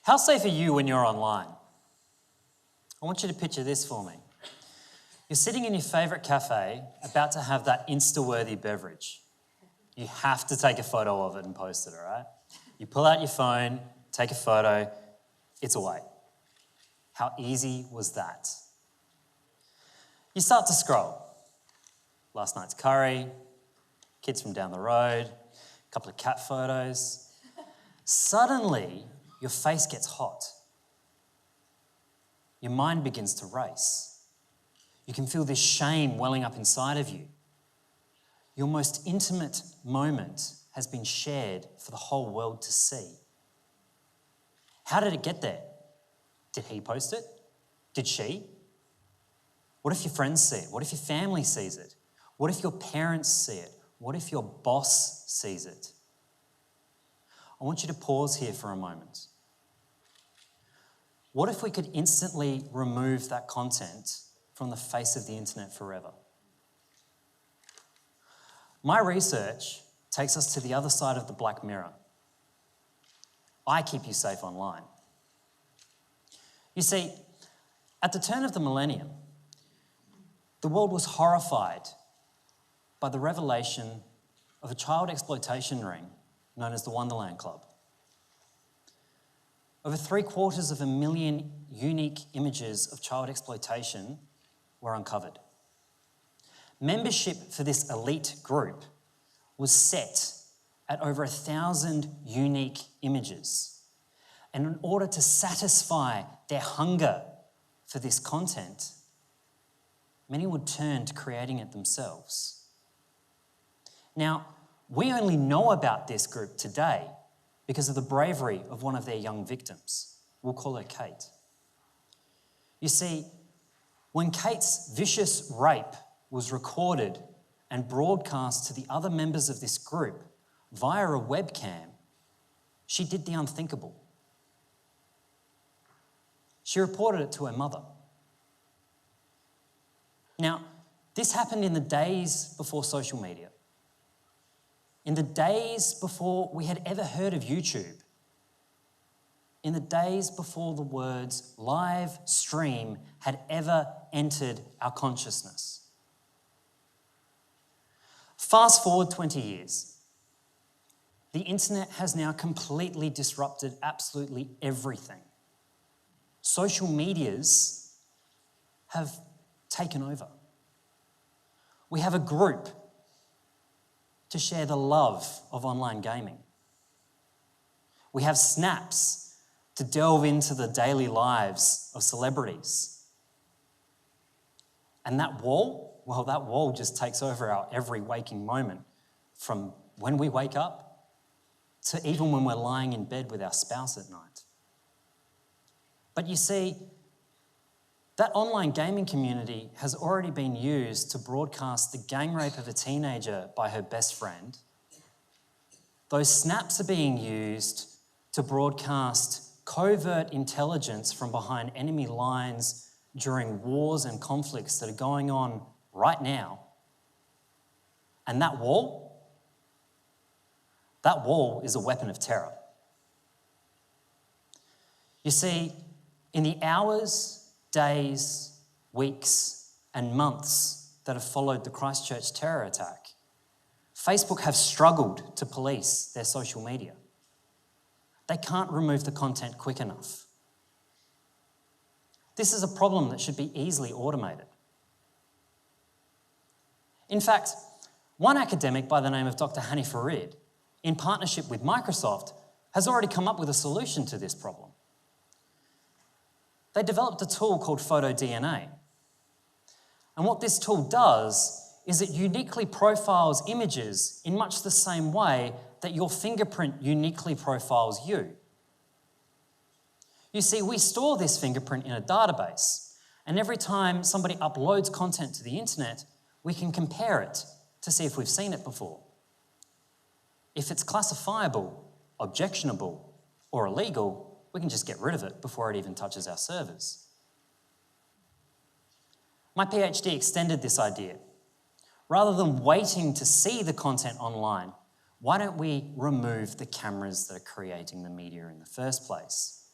How safe are you when you're online? I want you to picture this for me. You're sitting in your favourite cafe, about to have that Insta-worthy beverage. You have to take a photo of it and post it, all right? You pull out your phone, take a photo, it's away. How easy was that? You start to scroll. Last night's curry, kids from down the road, a couple of cat photos. Suddenly, your face gets hot. Your mind begins to race. You can feel this shame welling up inside of you. Your most intimate moment has been shared for the whole world to see. How did it get there? Did he post it? Did she? What if your friends see it? What if your family sees it? What if your parents see it? What if your boss sees it? I want you to pause here for a moment. What if we could instantly remove that content from the face of the internet forever? My research takes us to the other side of the black mirror. I keep you safe online. You see, at the turn of the millennium, the world was horrified by the revelation of a child exploitation ring known as the Wonderland Club. Over 750,000 unique images of child exploitation were uncovered. Membership for this elite group was set at over 1,000 unique images. And in order to satisfy their hunger for this content, many would turn to creating it themselves. Now, we only know about this group today because of the bravery of one of their young victims. We'll call her Kate. You see, when Kate's vicious rape was recorded and broadcast to the other members of this group via a webcam, she did the unthinkable. She reported it to her mother. Now, this happened in the days before social media, in the days before we had ever heard of YouTube, in the days before the words live stream had ever entered our consciousness. Fast forward 20 years. The internet has now completely disrupted absolutely everything. Social medias have taken over. We have a group to share the love of online gaming. We have snaps to delve into the daily lives of celebrities. And that wall, well, that wall just takes over our every waking moment, from when we wake up to even when we're lying in bed with our spouse at night. But you see, that online gaming community has already been used to broadcast the gang rape of a teenager by her best friend. Those snaps are being used to broadcast covert intelligence from behind enemy lines during wars and conflicts that are going on right now. And that wall is a weapon of terror. You see, in the hours, days, weeks, and months that have followed the Christchurch terror attack, Facebook have struggled to police their social media. They can't remove the content quick enough. This is a problem that should be easily automated. In fact, one academic by the name of Dr. Hani Farid, in partnership with Microsoft, has already come up with a solution to this problem. They developed a tool called PhotoDNA. And what this tool does is it uniquely profiles images in much the same way that your fingerprint uniquely profiles you. You see, we store this fingerprint in a database, and every time somebody uploads content to the internet, we can compare it to see if we've seen it before. If it's classifiable, objectionable, or illegal, we can just get rid of it before it even touches our servers. My PhD extended this idea. Rather than waiting to see the content online, why don't we remove the cameras that are creating the media in the first place?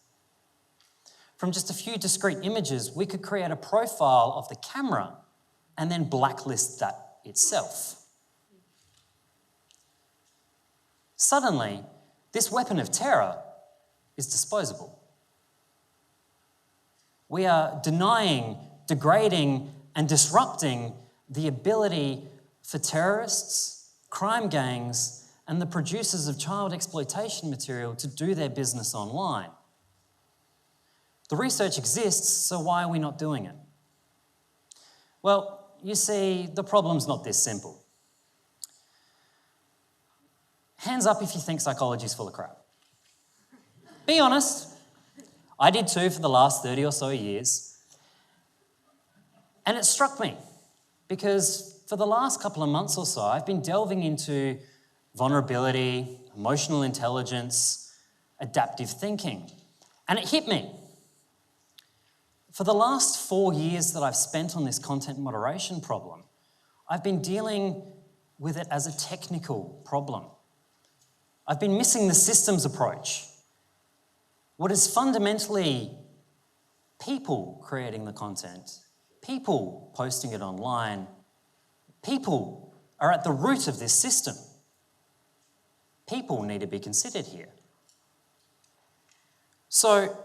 from just a few discrete images, we could create a profile of the camera and then blacklist that itself. Suddenly, this weapon of terror is disposable. We are denying, degrading, and disrupting the ability for terrorists, crime gangs, and the producers of child exploitation material to do their business online. The research exists, so why are we not doing it? Well, you see, the problem's not this simple. Hands up if you think psychology is full of crap. Be honest. I did too for the last 30 or so years. And it struck me because for the last couple of months or so, I've been delving into vulnerability, emotional intelligence, adaptive thinking. And it hit me. For the last 4 years that I've spent on this content moderation problem, I've been dealing with it as a technical problem. I've been missing the systems approach. What is fundamentally people creating the content, people posting it online, people are at the root of this system. People need to be considered here. So,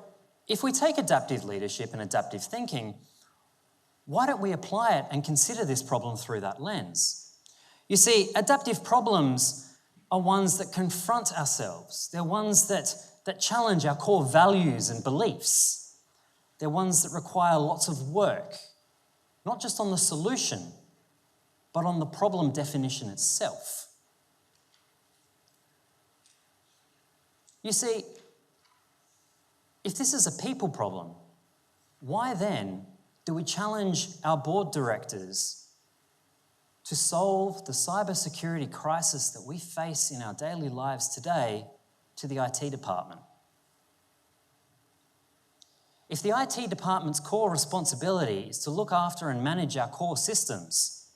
if we take adaptive leadership and adaptive thinking, why don't we apply it and consider this problem through that lens? You see, adaptive problems are ones that confront ourselves. They're ones that challenge our core values and beliefs. They're ones that require lots of work, not just on the solution, but on the problem definition itself. You see, if this is a people problem, why then do we challenge our board directors to solve the cybersecurity crisis that we face in our daily lives today to the IT department? If the IT department's core responsibility is to look after and manage our core systems,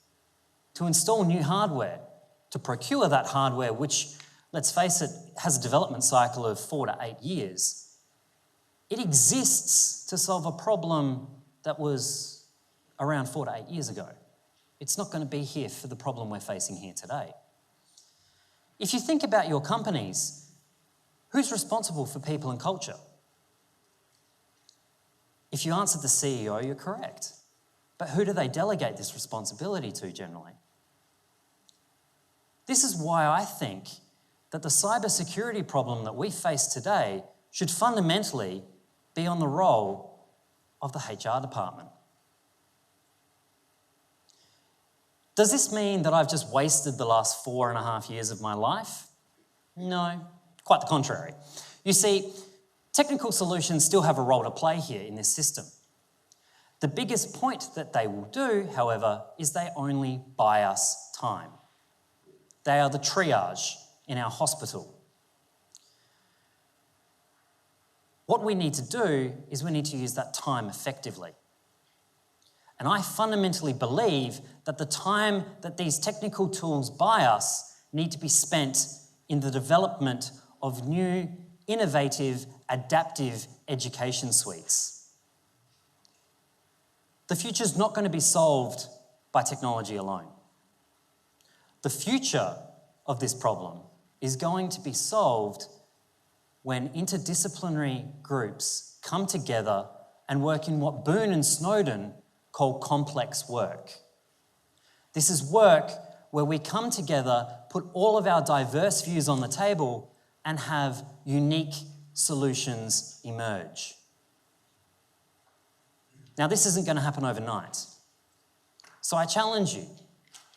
to install new hardware, to procure that hardware, which, let's face it, has a development cycle of 4 to 8 years, it exists to solve a problem that was around 4 to 8 years ago. It's not going to be here for the problem we're facing here today. If you think about your companies, who's responsible for people and culture? If you answered the CEO, you're correct. But who do they delegate this responsibility to generally? This is why I think that the cybersecurity problem that we face today should fundamentally be on the role of the HR department. Does this mean that I've just wasted the last 4.5 years of my life? No, quite the contrary. You see, technical solutions still have a role to play here in this system. The biggest point that they will do, however, is they only buy us time. They are the triage in our hospital. What we need to do is we need to use that time effectively. And I fundamentally believe that the time that these technical tools buy us need to be spent in the development of new, innovative, adaptive education suites. The future's not going to be solved by technology alone. The future of this problem is going to be solved when interdisciplinary groups come together and work in what Boone and Snowden call complex work. This is work where we come together, put all of our diverse views on the table, and have unique solutions emerge. Now, this isn't going to happen overnight. So I challenge you,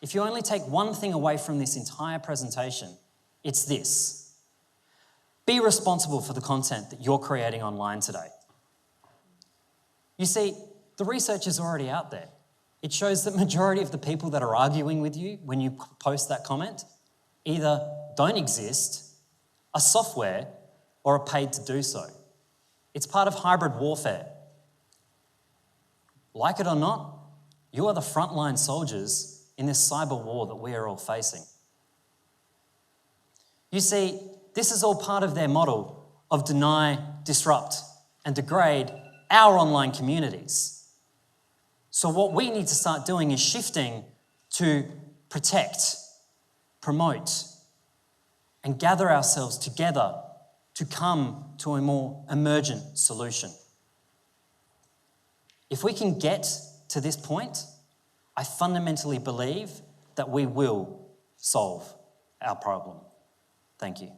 if you only take one thing away from this entire presentation, it's this. Be responsible for the content that you're creating online today. You see, the research is already out there. It shows that majority of the people that are arguing with you when you post that comment either don't exist, are software, or are paid to do so. It's part of hybrid warfare. Like it or not, you are the frontline soldiers in this cyber war that we are all facing. You see, this is all part of their model of deny, disrupt, and degrade our online communities. So what we need to start doing is shifting to protect, promote, and gather ourselves together to come to a more emergent solution. If we can get to this point, I fundamentally believe that we will solve our problem. Thank you.